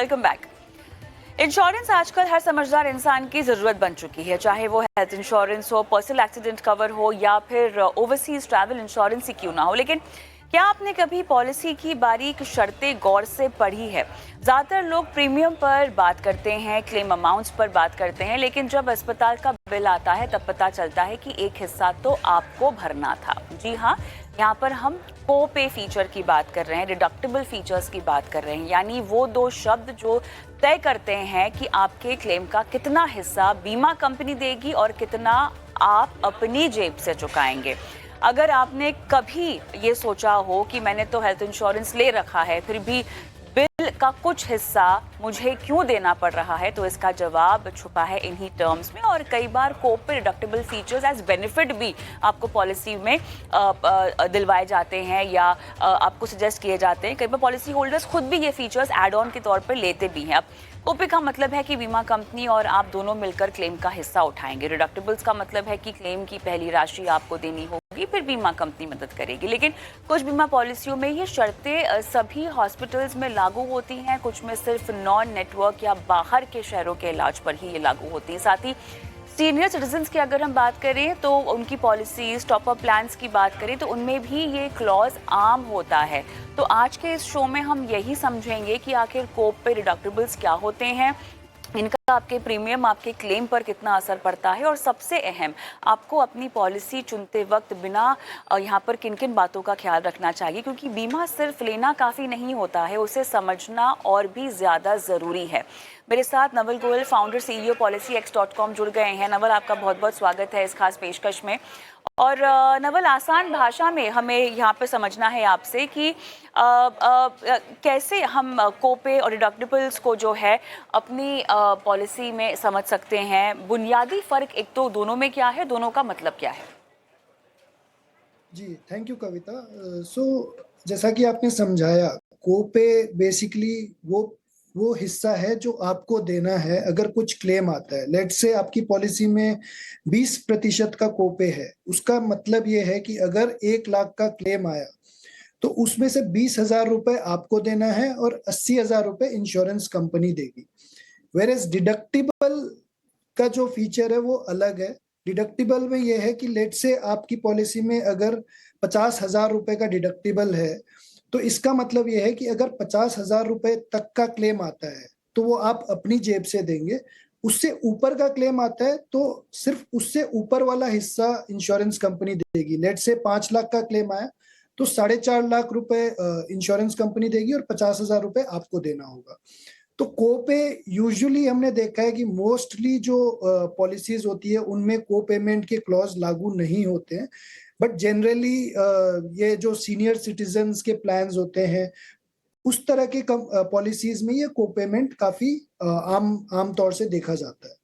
Welcome back. Insurance आजकल हर समझदार इंसान की जरूरत बन चुकी है, चाहे वो हेल्थ इंश्योरेंस हो, पर्सनल एक्सीडेंट कवर हो या फिर ओवरसीज ट्रैवल इंश्योरेंस ही क्यों ना हो। लेकिन क्या आपने कभी पॉलिसी की बारीक शर्तें गौर से पढ़ी है? ज्यादातर लोग प्रीमियम पर बात करते हैं, क्लेम अमाउंट्स पर बात करते हैं, लेकिन जब अस्पताल का बिल आता है तब पता चलता है कि एक हिस्सा तो आपको भरना था। जी हाँ, यहाँ पर हम को पे फीचर की बात कर रहे हैं, डिडक्टिबल फीचर्स की बात कर रहे हैं, यानी वो दो शब्द जो तय करते हैं कि आपके क्लेम का कितना हिस्सा बीमा कंपनी देगी और कितना आप अपनी जेब से चुकाएंगे। अगर आपने कभी ये सोचा हो कि मैंने तो हेल्थ इंश्योरेंस ले रखा है, फिर भी बिल का कुछ हिस्सा मुझे क्यों देना पड़ रहा है, तो इसका जवाब छुपा है इन्हीं टर्म्स में। और कई बार कोप डिडक्टिबल फीचर्स एज बेनिफिट भी आपको पॉलिसी में दिलवाए जाते हैं या आपको सजेस्ट किए जाते हैं। कई बार पॉलिसी होल्डर्स खुद भी ये फीचर्स एड ऑन के तौर पर लेते भी हैं। अब कोपे का मतलब है कि बीमा कंपनी और आप दोनों मिलकर क्लेम का हिस्सा उठाएंगे। डिडक्टिबल्स का मतलब है कि क्लेम की पहली राशि आपको देनी होगी, फिर बीमा कंपनी मदद करेगी। लेकिन कुछ बीमा पॉलिसियों में ये शर्तें सभी हॉस्पिटल्स में लागू होती हैं, कुछ में सिर्फ नॉन नेटवर्क या बाहर के शहरों के इलाज पर ही ये लागू होती हैं। साथ ही सीनियर सिटीजन्स की अगर हम बात करें तो उनकी पॉलिसीज, टॉप अप प्लान्स की बात करें तो उनमें भी ये क्लॉज आम होता है। तो आज के इस शो में हम यही समझेंगे कि आखिर कोप पे डिडक्टिबल्स क्या होते हैं, इनका आपके प्रीमियम, आपके क्लेम पर कितना असर पड़ता है, और सबसे अहम, आपको अपनी पॉलिसी चुनते वक्त बिना यहाँ पर किन किन बातों का ख्याल रखना चाहिए, क्योंकि बीमा सिर्फ लेना काफ़ी नहीं होता है, उसे समझना और भी ज़्यादा ज़रूरी है। मेरे साथ Naval Goyal, founder CEO PolicyX.com जुड़ गए हैं। नवल, आपका बहुत बहुत स्वागत है इस खास पेशकश में। और नवल, आसान भाषा में हमें यहाँ पे समझना है आपसे कि कैसे हम कोपे और डिडक्टिबल्स को जो है अपनी पॉलिसी में समझ सकते हैं। बुनियादी फर्क एक तो दोनों में क्या है, दोनों का मतलब क्या है? जी, थैंक यू कविता। जैसा कि आपने समझाया, कोपे बेसिकली वो हिस्सा है जो आपको देना है अगर कुछ क्लेम आता है। लेट्स से आपकी पॉलिसी में 20% का कोपे है। उसका मतलब ये है कि अगर 1 लाख का क्लेम आया तो उसमें से 20,000 रुपए आपको देना है और 80,000 रुपए इंश्योरेंस कंपनी देगी। वेरएज डिडक्टिबल का जो फीचर है वो अलग है। डिडक्टिबल में ये है कि लेट से आपकी पॉलिसी में अगर 50,000 रुपए का डिडक्टिबल है, तो इसका मतलब ये है कि अगर 50,000 रुपए तक का क्लेम आता है तो वो आप अपनी जेब से देंगे। उससे ऊपर का क्लेम आता है तो सिर्फ उससे ऊपर वाला हिस्सा इंश्योरेंस कंपनी देगी। लेट से 5 लाख का क्लेम आया तो 4.5 लाख रुपए इंश्योरेंस कंपनी देगी और 50,000 रुपए आपको देना होगा। तो को पे यूजुअली हमने देखा है कि मोस्टली जो पॉलिसीज होती है उनमें को पेमेंट के क्लॉज लागू नहीं होते हैं, बट जनरली ये जो सीनियर सिटीजन्स के प्लान्स होते हैं उस तरह के पॉलिसीज में ये को पेमेंट काफी आम तौर से देखा जाता है।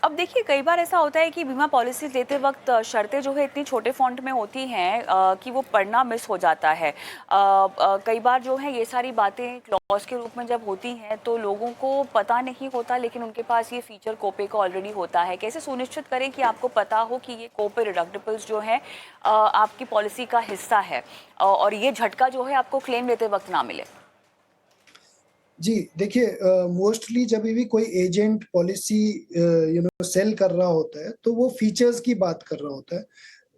अब देखिए, कई बार ऐसा होता है कि बीमा पॉलिसी लेते वक्त शर्तें जो है इतनी छोटे फॉन्ट में होती हैं कि वो पढ़ना मिस हो जाता है। कई बार जो है ये सारी बातें क्लॉज के रूप में जब होती हैं तो लोगों को पता नहीं होता, लेकिन उनके पास ये फीचर कोपे का ऑलरेडी होता है। कैसे सुनिश्चित करें कि आपको पता हो कि ये कोपे डिडक्टिबल्स जो है आपकी पॉलिसी का हिस्सा है और ये झटका जो है आपको क्लेम लेते वक्त ना मिले? जी, देखिए, मोस्टली जब भी कोई एजेंट पॉलिसी सेल कर रहा होता है तो वो फीचर्स की बात कर रहा होता है।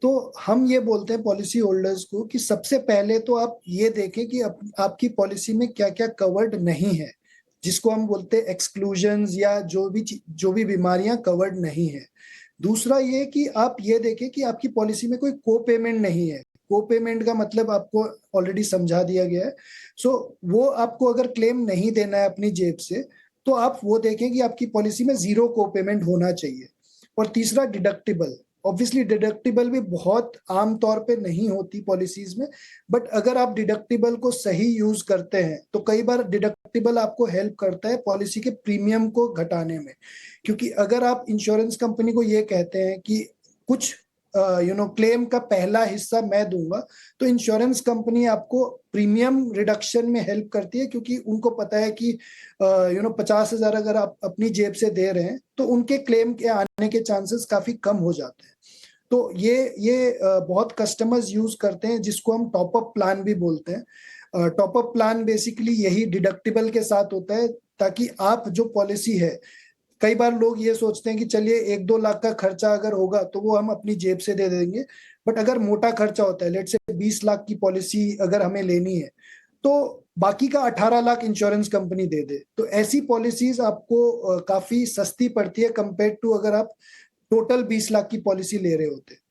तो हम ये बोलते हैं पॉलिसी होल्डर्स को कि सबसे पहले तो आप ये देखें कि आपकी पॉलिसी में क्या-क्या कवर्ड नहीं है, जिसको हम बोलते हैं एक्सक्लूजन्स या जो भी बीमारियां कवर्ड नहीं है। दूसरा ये कि आप ये देखें कि आपकी पॉलिसी में कोई को पेमेंट नहीं है। को पेमेंट का मतलब आपको ऑलरेडी समझा दिया गया है। वो आपको अगर क्लेम नहीं देना है अपनी जेब से, तो आप वो देखें कि आपकी पॉलिसी में ज़ीरो को पेमेंट होना चाहिए। और तीसरा डिडक्टिबल, ऑब्वियसली डिडक्टिबल भी बहुत आम तौर पे नहीं होती पॉलिसीज में, बट अगर आप डिडक्टिबल को सही यूज करते हैं तो कई बार डिडक्टिबल आपको हेल्प करता है पॉलिसी के प्रीमियम को घटाने में। क्योंकि अगर आप इंश्योरेंस कंपनी को ये कहते हैं कि कुछ क्लेम का पहला हिस्सा मैं दूंगा, तो इंश्योरेंस कंपनी आपको प्रीमियम रिडक्शन में हेल्प करती है, क्योंकि उनको पता है कि 50,000 अगर आप अपनी जेब से दे रहे हैं तो उनके क्लेम के आने के चांसेस काफी कम हो जाते हैं। तो ये बहुत कस्टमर्स यूज करते हैं, जिसको हम टॉप अप प्लान भी बोलते हैं। टॉप अप प्लान बेसिकली यही डिडक्टिबल के साथ होता है, ताकि आप जो पॉलिसी है, कई बार लोग ये सोचते हैं कि चलिए 1-2 लाख का खर्चा अगर होगा तो वो हम अपनी जेब से दे देंगे, बट अगर मोटा खर्चा होता है, लेट से 20 लाख की पॉलिसी अगर हमें लेनी है, तो बाकी का 18 लाख इंश्योरेंस कंपनी दे दे। तो ऐसी पॉलिसीज आपको काफी सस्ती पड़ती है कंपेयर टू अगर आप टोटल 20 लाख की पॉलिसी ले रहे होते।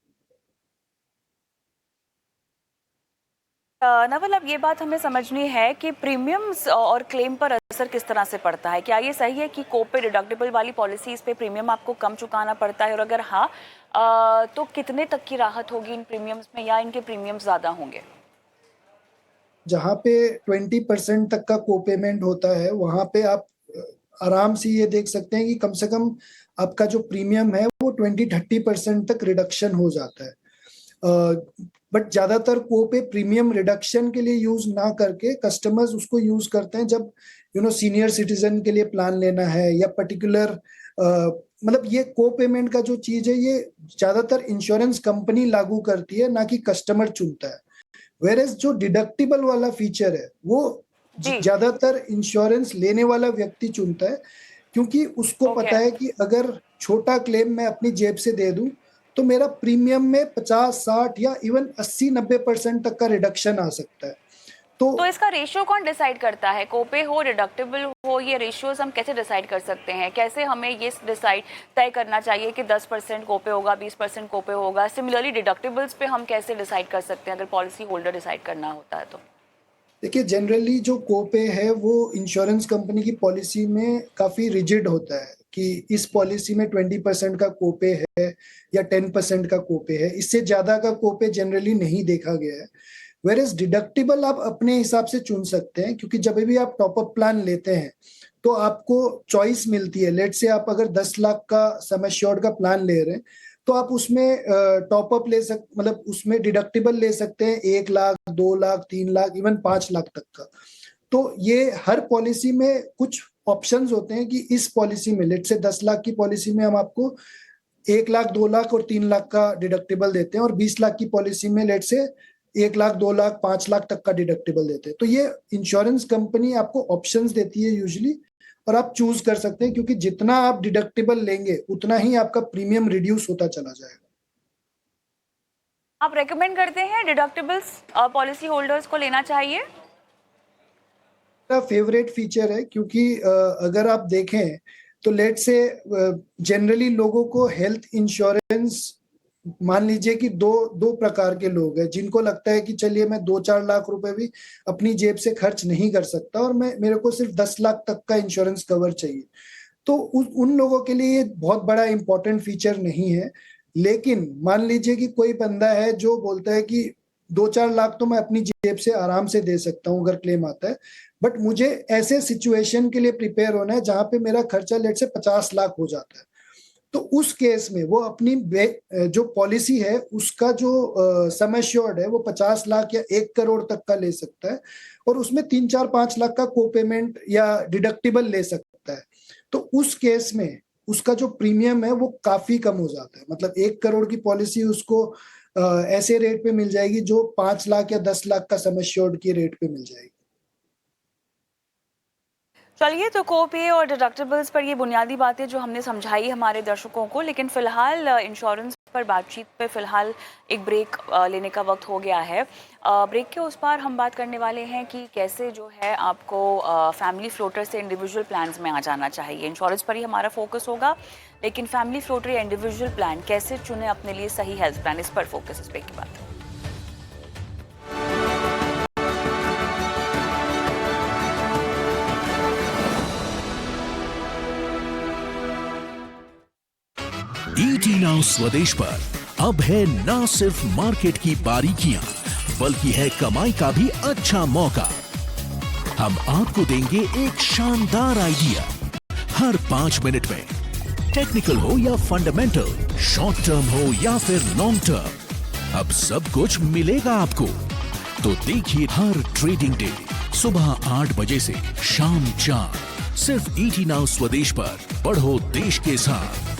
नवल, अब ये बात हमें समझनी है कि प्रीमियम्स और क्लेम पर असर किस तरह से पड़ता है। क्या ये सही है कि कोपे डिडक्टिबल वाली पॉलिसीज पे प्रीमियम आपको कम चुकाना पड़ता है, और अगर हाँ तो कितने तक की राहत होगी इन प्रीमियम्स में, या इनके प्रीमियम्स ज्यादा होंगे? जहाँ पे 20% तक का को पेमेंट होता है, वहां पे आप आराम से ये देख सकते हैं कि कम से कम आपका जो प्रीमियम है वो 20-30% तक रिडक्शन हो जाता है। बट ज्यादातर को पे प्रीमियम रिडक्शन के लिए यूज ना करके कस्टमर्स उसको यूज करते हैं जब सीनियर सिटीजन के लिए प्लान लेना है, या पर्टिकुलर मतलब ये को पेमेंट का जो चीज है, ये ज्यादातर इंश्योरेंस कंपनी लागू करती है, ना कि कस्टमर चुनता है। वेरेज जो डिडक्टिबल वाला फीचर है वो ज्यादातर इंश्योरेंस लेने वाला व्यक्ति चुनता है, क्योंकि उसको पता है कि अगर छोटा क्लेम मैं अपनी जेब से दे दूं तो मेरा प्रीमियम में 50-60 या इवन 80-90% तक का रिडक्शन आ सकता है। तो इसका रेशियो कौन डिसाइड करता है? कोपे हो, डिडक्टिबल हो, ये रेशियोज हम कैसे डिसाइड कर सकते हैं? कैसे हमें ये डिसाइड तय करना चाहिए कि 10% कोपे होगा, 20% कोपे होगा? सिमिलरली डिडक्टिबल्स पे हम कैसे डिसाइड कर सकते हैं अगर पॉलिसी होल्डर डिसाइड करना होता है तो? देखिए, जनरली जो कोपे है वो इंश्योरेंस कंपनी की पॉलिसी में काफी रिजिड होता है कि इस पॉलिसी में 20% का कोपे है या 10% का कोपे है, इससे ज्यादा का कोपे जनरली नहीं देखा गया है। वेरेज डिडक्टिबल आप अपने हिसाब से चुन सकते हैं, क्योंकि जब भी आप टॉप अप प्लान लेते हैं तो आपको चॉइस मिलती है। लेट से आप अगर 10 लाख का सम एश्योर्ड का प्लान ले रहे हैं तो आप उसमें टॉप अप मतलब उसमें डिडक्टिबल ले सकते हैं 1 लाख, 2 लाख, 3 लाख, इवन 5 लाख तक का। तो ये हर पॉलिसी में कुछ ऑप्शंस होते हैं कि इस पॉलिसी में लेट से 10 लाख की पॉलिसी में हम आपको 1 लाख, 2 लाख और 3 लाख का डिडक्टिबल देते हैं, और 20 लाख की पॉलिसी में लेट से 1 लाख, 2 लाख, 5 लाख तक का डिडक्टिबल देते हैं। तो ये इंश्योरेंस कंपनी आपको ऑप्शंस देती है यूजुअली, और आप चूज कर सकते हैं, क्योंकि जितना आप डिडक्टिबल लेंगे उतना ही आपका प्रीमियम रिड्यूस होता चला जाएगा। आप रेकमेंड करते हैं डिडक्टिबल्स पॉलिसी होल्डर्स को लेना चाहिए? मेरा फेवरेट फीचर है, क्योंकि अगर आप देखें तो लेट से जनरली लोगों को हेल्थ इंश्योरेंस, मान लीजिए कि दो प्रकार के लोग हैं जिनको लगता है कि चलिए मैं 2-4 लाख रुपए भी अपनी जेब से खर्च नहीं कर सकता और मेरे को सिर्फ 10 लाख तक का इंश्योरेंस कवर चाहिए। तो उन लोगों के लिए ये बहुत बड़ा इंपॉर्टेंट फीचर नहीं है। लेकिन मान लीजिए कि कोई बंदा है जो बोलता है कि 2-4 लाख तो मैं अपनी जेब से आराम से दे सकता हूँ अगर क्लेम आता है, बट मुझे ऐसे सिचुएशन के लिए प्रिपेयर होना है जहां पे मेरा खर्चा लेट से 50 लाख हो जाता है। तो उस केस में वो अपनी जो पॉलिसी है उसका जो सम एश्योर्ड है वो 50 लाख या 1 करोड़ तक का ले सकता है, और उसमें 3-4-5 लाख का को पेमेंट या डिडक्टिबल ले सकता है। तो उस केस में उसका जो प्रीमियम है वो काफी कम हो जाता है। मतलब 1 करोड़ की पॉलिसी उसको ऐसे रेट पे मिल जाएगी जो 5 लाख या 10 लाख का सम एश्योर्ड की रेट पे मिल जाएगी। चलिए, तो कोपे और डिडक्टिबल्स पर ये बुनियादी बातें जो हमने समझाई हमारे दर्शकों को, लेकिन फिलहाल इंश्योरेंस पर बातचीत पे फिलहाल एक ब्रेक लेने का वक्त हो गया है। ब्रेक के उस पार हम बात करने वाले हैं कि कैसे जो है आपको फैमिली फ्लोटर से इंडिविजुअल प्लान्स में आ जाना चाहिए। इंश्योरेंस पर ही हमारा फोकस होगा, लेकिन फैमिली फ्लोटर या इंडिविजुअल प्लान कैसे चुने अपने लिए सही हेल्थ प्लान, इस पर फोकस इस ब्रेक के बाद। ईटी नाउ स्वदेश पर अब है ना सिर्फ मार्केट की बारीकियां, बल्कि है कमाई का भी अच्छा मौका। हम आपको देंगे एक शानदार आइडिया हर 5 मिनट में। टेक्निकल हो या फंडामेंटल, शॉर्ट टर्म हो या फिर लॉन्ग टर्म, अब सब कुछ मिलेगा आपको। तो देखिए हर ट्रेडिंग डे सुबह 8 बजे से शाम 4, सिर्फ ईटी नाउ स्वदेश पर। बढ़ो देश के साथ।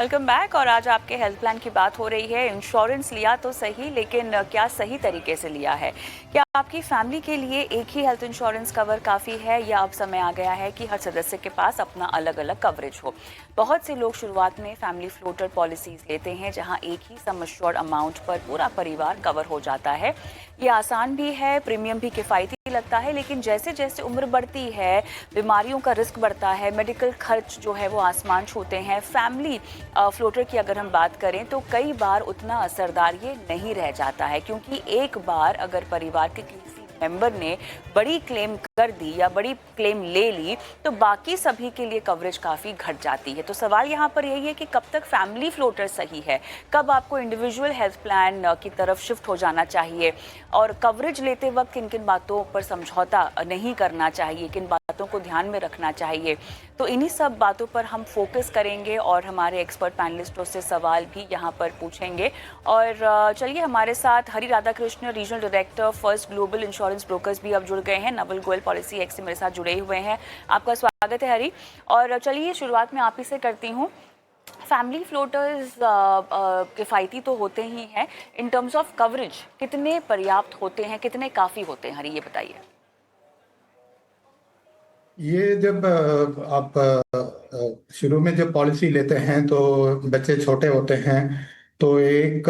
Welcome back. और आज आपके हेल्थ प्लान की बात हो रही है। इंश्योरेंस लिया तो सही, लेकिन क्या सही तरीके से लिया है? क्या आपकी फैमिली के लिए एक ही हेल्थ इंश्योरेंस कवर काफ़ी है, या अब समय आ गया है कि हर सदस्य के पास अपना अलग अलग कवरेज हो? बहुत से लोग शुरुआत में फैमिली फ्लोटर पॉलिसीज लेते हैं, जहां एक ही सम एश्योर्ड अमाउंट पर पूरा परिवार कवर हो जाता है। ये आसान भी है, प्रीमियम भी किफ़ायती लगता है, लेकिन जैसे जैसे उम्र बढ़ती है, बीमारियों का रिस्क बढ़ता है, मेडिकल खर्च जो है वो आसमान छूते हैं। फैमिली फ्लोटर की अगर हम बात करें तो कई बार उतना असरदार ये नहीं रह जाता है, क्योंकि एक बार अगर परिवार के किसी मेंबर ने बड़ी क्लेम कर दी या बड़ी क्लेम ले ली, तो बाकी सभी के लिए कवरेज काफ़ी घट जाती है। तो सवाल यहाँ पर यही है कि कब तक फैमिली फ्लोटर सही है, कब आपको इंडिविजुअल हेल्थ प्लान की तरफ शिफ्ट हो जाना चाहिए, और कवरेज लेते वक्त किन किन बातों पर समझौता नहीं करना चाहिए, किन बातों को ध्यान में रखना चाहिए। तो इन्हीं सब बातों पर हम फोकस करेंगे और हमारे एक्सपर्ट पैनलिस्टों से सवाल भी यहाँ पर पूछेंगे। और चलिए, हमारे साथ Hari Radhakrishna, regional director first global insurance brokers भी अब जुड़ गए हैं। नवल गोयल पॉलिसी एक्स से मेरे साथ जुड़े हुए हैं। आपका स्वागत है हरि। और चलिए, शुरुआत में आप ही से करती हूँ। फैमिली फ्लोटर्स किफ़ायती तो होते ही हैं, इन टर्म्स ऑफ कवरेज कितने पर्याप्त होते हैं, कितने काफ़ी होते हैं? हरि, ये बताइए। ये जब आप शुरू में जब पॉलिसी लेते हैं तो बच्चे छोटे होते हैं, तो एक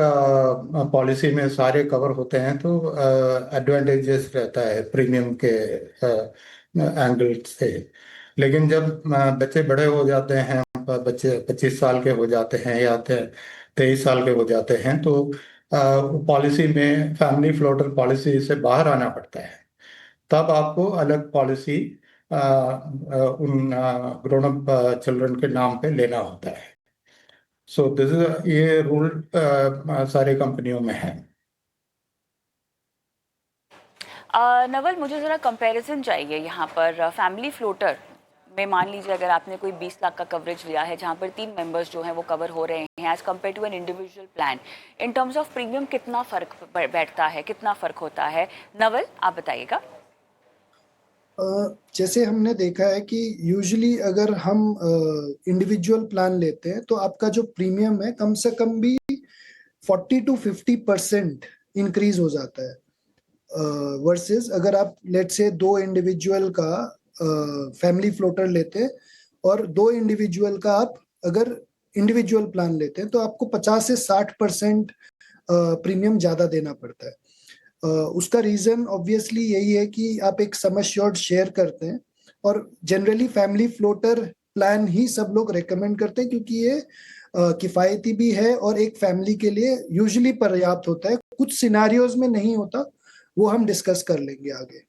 पॉलिसी में सारे कवर होते हैं, तो एडवांटेजेस रहता है प्रीमियम के एंगल से। लेकिन जब बच्चे बड़े हो जाते हैं, बच्चे 25 साल के हो जाते हैं या 23 साल के हो जाते हैं, तो पॉलिसी में फैमिली फ्लोटर पॉलिसी से बाहर आना पड़ता है। तब आपको अलग पॉलिसी उन ग्रोन अप चिल्ड्रन के नाम पे लेना होता है। सो दिस इज, ये रूल सारे कंपनियों में है। नवल, मुझे ज़रा कंपैरिजन चाहिए यहाँ पर। फैमिली फ्लोटर में मान लीजिए अगर आपने कोई 20 लाख का कवरेज लिया है, जहाँ पर 3 मेंबर्स जो हैं वो कवर हो रहे हैं, as compare to an individual plan, in terms of premium कितना फ़र्क बैठता है, कितना फ़र्क होता है? नवल, आप बताइएगा। जैसे हमने देखा है कि यूजुअली अगर हम इंडिविजुअल प्लान लेते हैं तो आपका जो प्रीमियम है कम से कम भी 40 to 50% इंक्रीज हो जाता है, वर्सेस अगर आप लेट से 2 इंडिविजुअल का फैमिली फ्लोटर लेते हैं और 2 इंडिविजुअल का आप अगर इंडिविजुअल प्लान लेते हैं तो आपको 50 से 60% प्रीमियम ज्यादा देना पड़ता है। उसका रीजन ऑब्वियसली यही है कि आप एक सम एश्योर्ड शेयर करते हैं, और जनरली फैमिली फ्लोटर प्लान ही सब लोग रेकमेंड करते हैं, क्योंकि ये किफायती भी है और एक फैमिली के लिए यूजुअली पर्याप्त होता है। कुछ सिनारियोज में नहीं होता, वो हम डिस्कस कर लेंगे आगे।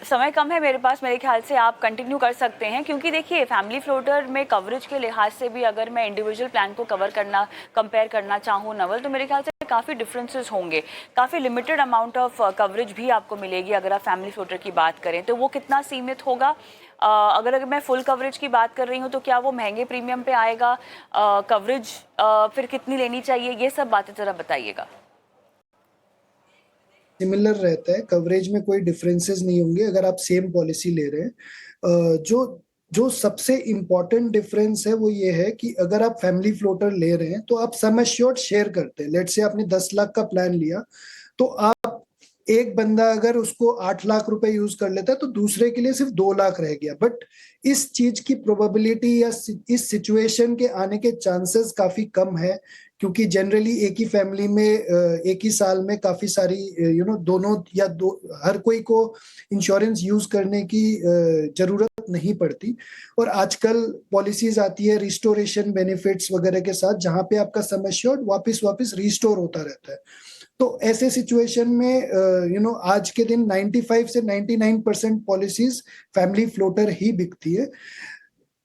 समय कम है मेरे पास, मेरे ख्याल से आप कंटिन्यू कर सकते हैं, क्योंकि देखिए फैमिली फ्लोटर में कवरेज के लिहाज से भी अगर मैं इंडिविजुअल प्लान को कंपेयर करना चाहूँ नवल, तो मेरे ख्याल से काफ़ी डिफरेंसेस होंगे। काफ़ी लिमिटेड अमाउंट ऑफ कवरेज भी आपको मिलेगी अगर आप फैमिली फ्लोटर की बात करें। तो वो कितना सीमित होगा? अगर मैं फुल कवरेज की बात कर रही हूँ तो क्या वो महंगे प्रीमियम पे आएगा? कवरेज फिर कितनी लेनी चाहिए? ये सब बातें ज़रा बताइएगा। सिमिलर रहता है, कवरेज में कोई डिफरेंसेस नहीं होंगे अगर आप सेम पॉलिसी ले रहे हैं। जो सबसे इम्पोर्टेंट डिफरेंस है वो ये है कि अगर आप फैमिली फ्लोटर ले रहे हैं तो आप सम एश्योर्ड शेयर करते हैं। लेट से आपने 10 लाख का प्लान लिया, तो आप एक बंदा अगर उसको 8 लाख रुपए यूज कर लेता है तो दूसरे के लिए सिर्फ 2 लाख रह गया। बट इस चीज की प्रोबेबिलिटी या इस सिचुएशन के आने के चांसेस काफी कम है, क्योंकि जनरली एक ही फैमिली में एक ही साल में काफी सारी दोनों या हर कोई को इंश्योरेंस यूज करने की जरूरत नहीं पड़ती। और आजकल पॉलिसीज आती है रिस्टोरेशन बेनिफिट्स वगैरह के साथ, जहां पे आपका सम एश्योर्ड वापस रिस्टोर होता रहता है। तो ऐसे सिचुएशन में आज के दिन 95 से 99% पॉलिसीज फैमिली फ्लोटर ही बिकती है।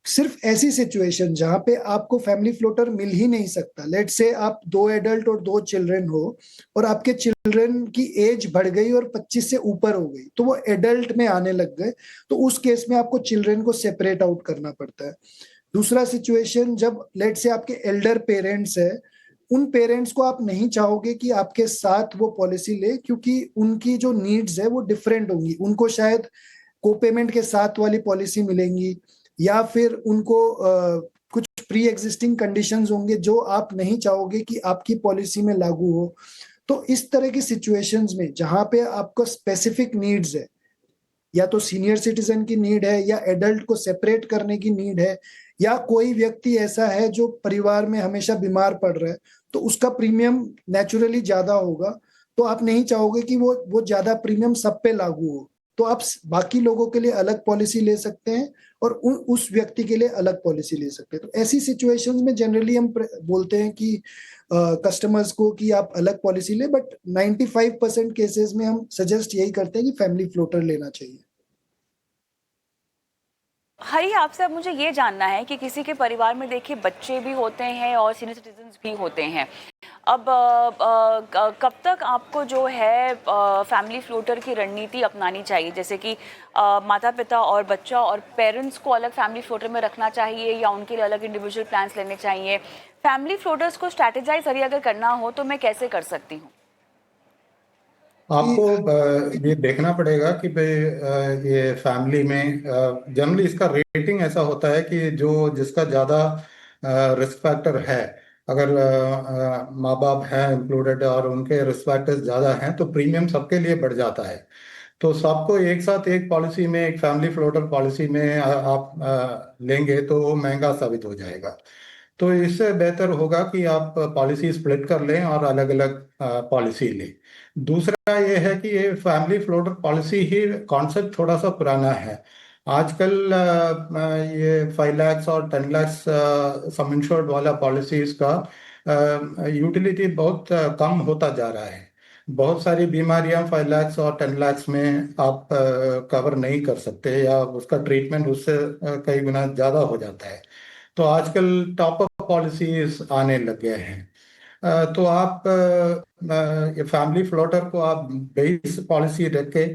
सिर्फ ऐसी सिचुएशन जहां पे आपको फैमिली फ्लोटर मिल ही नहीं सकता, लेट से आप 2 एडल्ट और 2 चिल्ड्रन हो और आपके चिल्ड्रन की एज बढ़ गई और 25 से ऊपर हो गई, तो वो एडल्ट में आने लग गए, तो उस केस में आपको चिल्ड्रन को सेपरेट आउट करना पड़ता है। दूसरा सिचुएशन, जब लेट से आपके एल्डर पेरेंट्स है, उन पेरेंट्स को आप नहीं चाहोगे कि आपके साथ वो पॉलिसी ले, क्योंकि उनकी जो नीड्स है वो डिफरेंट होंगी। उनको शायद कोपेमेंट के साथ वाली पॉलिसी मिलेंगी, या फिर उनको कुछ प्री एग्जिस्टिंग कंडीशंस होंगे जो आप नहीं चाहोगे कि आपकी पॉलिसी में लागू हो। तो इस तरह की सिचुएशंस में जहां पे आपको स्पेसिफिक नीड्स है, या तो सीनियर सिटीजन की नीड है, या एडल्ट को सेपरेट करने की नीड है, या कोई व्यक्ति ऐसा है जो परिवार में हमेशा बीमार पड़ रहा है, तो उसका प्रीमियम नेचुरली ज्यादा होगा। तो आप नहीं चाहोगे कि वो ज्यादा प्रीमियम सब पे लागू हो, तो आप बाकी लोगों के लिए अलग पॉलिसी ले सकते हैं और उस व्यक्ति के लिए अलग पॉलिसी ले सकते हैं। तो ऐसी सिचुएशंस में जनरली हम बोलते हैं कि कस्टमर्स को कि आप अलग पॉलिसी ले, बट 95% केसेस में हम सजेस्ट यही करते हैं कि फैमिली फ्लोटर लेना चाहिए। हरी, आपसे अब मुझे ये जानना है कि किसी के परिवार में देखिए बच्चे भी होते हैं और सीनियर सिटीजन्स भी होते हैं। अब कब तक आपको जो है फैमिली फ्लोटर की रणनीति अपनानी चाहिए, जैसे कि माता पिता और बच्चा और पेरेंट्स को अलग फैमिली फ्लोटर में रखना चाहिए या उनके लिए अलग इंडिविजुअल प्लान्स लेने चाहिए? फैमिली फ्लोटर्स को स्ट्रैटेजाइज हरी अगर करना हो तो मैं कैसे कर सकती हूँ? आपको ये देखना पड़ेगा कि भाई ये फैमिली में जनरली इसका रेटिंग ऐसा होता है कि जो जिसका ज़्यादा रिस्क फैक्टर है, अगर माँ बाप हैं इंक्लूडेड और उनके रिस्क फैक्टर्स ज़्यादा हैं तो प्रीमियम सबके लिए बढ़ जाता है। तो सबको एक साथ एक पॉलिसी में, एक फैमिली फ्लोटर पॉलिसी में आप लेंगे तो वो महंगा साबित हो जाएगा। तो इससे बेहतर होगा कि आप पॉलिसी स्प्लिट कर लें और अलग अलग पॉलिसी लें। दूसरा ये है कि ये फैमिली फ्लोटर पॉलिसी ही कॉन्सेप्ट थोड़ा सा पुराना है। आजकल ये 5 लाख और 10 लाख सम इंश्योर्ड वाला पॉलिसीज का यूटिलिटी बहुत कम होता जा रहा है। बहुत सारी बीमारियां 5 लाख और 10 लाख में आप कवर नहीं कर सकते, या उसका ट्रीटमेंट उससे कई गुना ज़्यादा हो जाता है। तो आजकल टॉप अप पॉलिसीज आने लग गए हैं। तो आप ये फैमिली फ्लोटर को आप बेस पॉलिसी रख के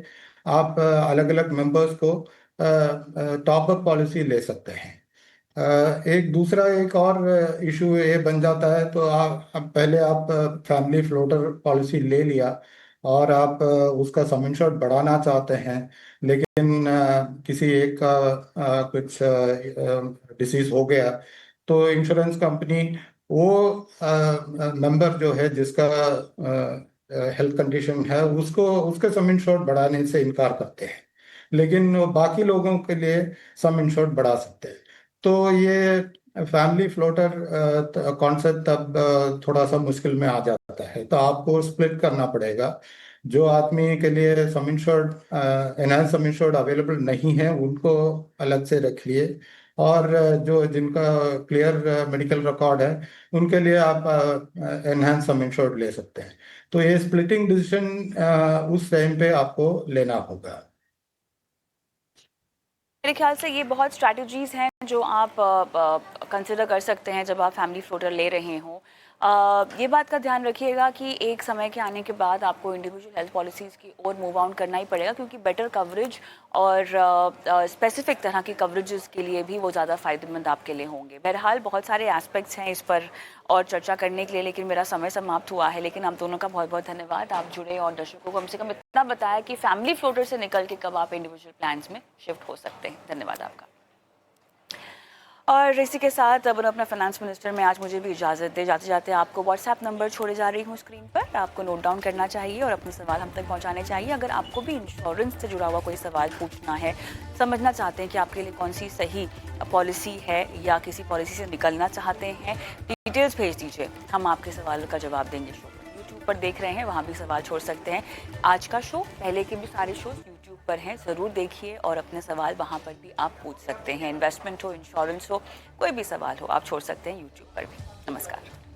आप अलग अलग मेंबर्स को टॉप अप पॉलिसी ले सकते हैं। एक दूसरा एक और इशू ये बन जाता है, तो आप पहले आप फैमिली फ्लोटर पॉलिसी ले लिया और आप उसका सम इंश्योर्ड बढ़ाना चाहते हैं, लेकिन किसी एक का कुछ डिसीज हो गया, तो इंश्योरेंस कंपनी वो मेंबर जो है जिसका हेल्थ कंडीशन है उसको उसके सम इंश्योर्ड बढ़ाने से इनकार करते हैं, लेकिन वो बाकी लोगों के लिए सम इंश्योर्ड बढ़ा सकते हैं। तो ये फैमिली फ्लोटर कॉन्सेप्ट अब थोड़ा सा मुश्किल में आ जाता है। तो आपको स्प्लिट करना पड़ेगा। जो आदमी के लिए सम इंश्योर्ड एनहांस सम इंश्योर्ड अवेलेबल नहीं है उनको अलग से रख लिए, और जो जिनका क्लियर मेडिकल रिकॉर्ड है उनके लिए आप एनहांस सम इंश्योर्ड ले सकते हैं। तो ये स्प्लिटिंग डिसीजन उस टाइम पे आपको लेना होगा। मेरे ख्याल से ये बहुत स्ट्रैटेजीज हैं जो आप कंसिडर कर सकते हैं जब आप फैमिली फ्लोटर ले रहे हों। ये बात का ध्यान रखिएगा कि एक समय के आने के बाद आपको इंडिविजुअल हेल्थ पॉलिसीज़ की ओर मूव ऑन करना ही पड़ेगा, क्योंकि बेटर कवरेज और स्पेसिफिक तरह की कवरेजेस के लिए भी वो ज़्यादा फ़ायदेमंद आपके लिए होंगे। बहरहाल बहुत सारे एस्पेक्ट्स हैं इस पर और चर्चा करने के लिए, लेकिन मेरा समय समाप्त हुआ है। लेकिन आप दोनों का बहुत बहुत धन्यवाद, आप जुड़े और दर्शकों को कम से कम इतना बताया कि फैमिली फ्लोटर से निकल के कब आप इंडिविजुअल प्लान्स में शिफ्ट हो सकते हैं। धन्यवाद आपका। और इसी के साथ अब अपना फाइनेंस मिनिस्टर में आज मुझे भी इजाज़त दे। जाते जाते आपको व्हाट्सएप नंबर छोड़े जा रही हूँ स्क्रीन पर, आपको नोट डाउन करना चाहिए और अपने सवाल हम तक पहुँचाने चाहिए। अगर आपको भी इंश्योरेंस से जुड़ा हुआ कोई सवाल पूछना है, समझना चाहते हैं कि आपके लिए कौन सी सही पॉलिसी है या किसी पॉलिसी से निकलना चाहते हैं, डिटेल्स भेज दीजिए, हम आपके सवाल का जवाब देंगे। शो यूट्यूब पर देख रहे हैं, वहाँ भी सवाल छोड़ सकते हैं। आज का शो, पहले के भी सारे शोज यूट्यूब पर हैं, ज़रूर देखिए और अपने सवाल वहाँ पर भी आप पूछ सकते हैं। इन्वेस्टमेंट हो, इंश्योरेंस हो, कोई भी सवाल हो आप छोड़ सकते हैं यूट्यूब पर भी। नमस्कार।